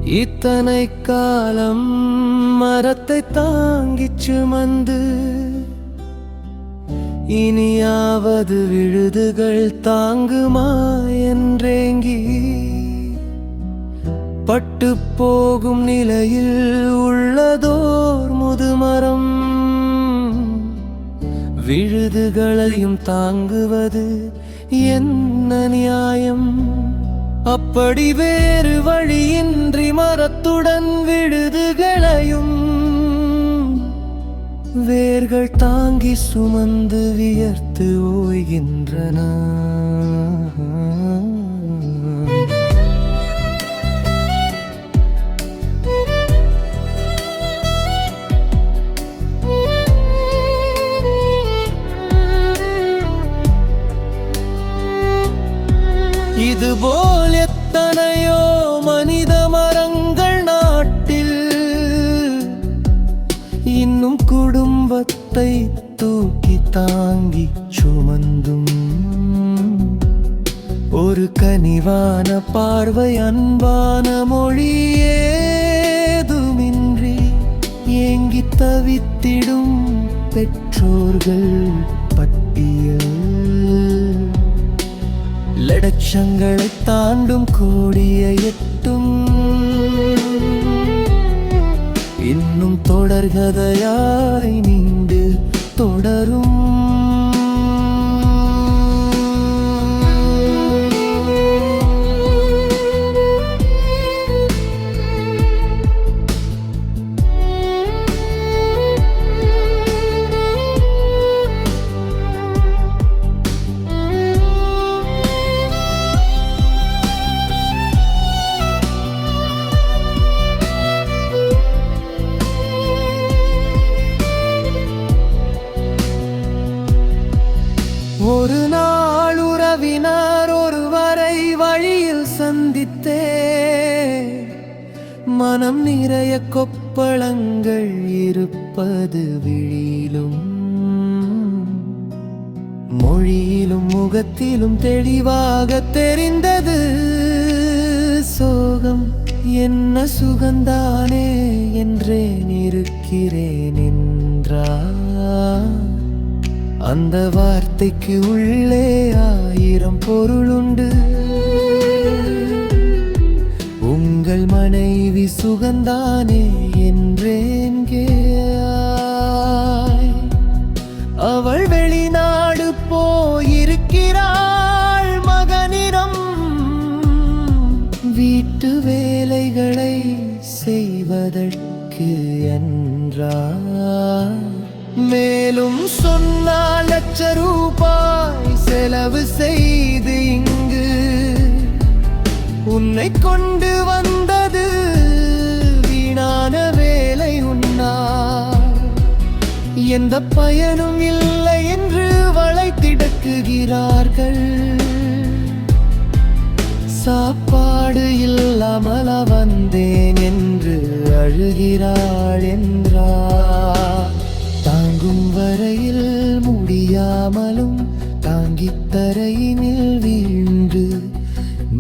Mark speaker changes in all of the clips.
Speaker 1: இத்தனை காலம் மரத்தை தாங்கிச் சுமந்து இனியாவது விழுதுகள் தாங்குமா என்றேங்கி பட்டு போகும் நிலையில் உள்ளதோர் முதுமரம் விழுதுகளையும் தாங்குவது என்ன நியாயம்? அப்படி வேறு வழியின்றி மரத்துடன் விழுதுகளையும் வேர்கள் தாங்கி சுமந்து வியர்த்து ஓய்கின்றன. இதுபோல் எத்தனையோ மனித மரங்கள் நாட்டில் இன்னும் குடும்பத்தை தூக்கி தாங்கி சுமந்தும் ஒரு கனிவான பார்வை அன்பான மொழி ஏதுமின்றி ஏங்கி தவித்திடும் பெற்றோர்கள் பட்டியல் லட்சங்களை தாண்டும் கோடிய எட்டும் இன்னும் தொடர்கதையாய் நீண்டு தொடரும். ஒரு நாள் உறவினர் ஒருவரை வழியில் சந்தித்தே மனம் நிறைய கொப்பளங்கள் இருப்பது விழியிலும் மொழியிலும் முகத்திலும் தெளிவாக தெரிந்தது. சோகம் என்ன சுகந்தானே என்றேன் இருக்கிறேன் என்றார். அந்த வார்த்தைக்கு உள்ளே 1000 பொருளுண்டு. உங்கள் மனைவி சுகந்தானே என்றேன் கேயாய். அவள் வெளிநாடு போயிருக்கிறாள் மகனிடம் வீட்டு வேலைகளை செய்வதற்கு என்றார். மேலும் சொன்னால் ₹1,00,000 செலவு செய்து இங்கு உன்னை கொண்டு வந்தது வீணான வேலை உன்னார் எந்த பயனும் இல்லை என்று வளைத்திடக்குகிறார்கள். சாப்பாடு இல்லாமல் வந்தேன் என்று அழுகிறாள் என்றார். தாங்கும் வரையில் முடியாமலும் தாங்கித் தரையினில் வீழ்ந்து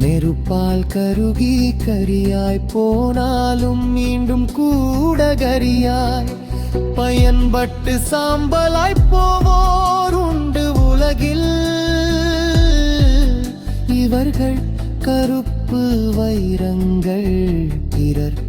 Speaker 1: நெருப்பால் கருகி கரியாய் போனாலும் மீண்டும் கூட கரியாய் பயன்பட்டு சாம்பலாய் போவோர் உண்டு உலகில். இவர்கள் கருப்பு வைரங்கள் பிறர்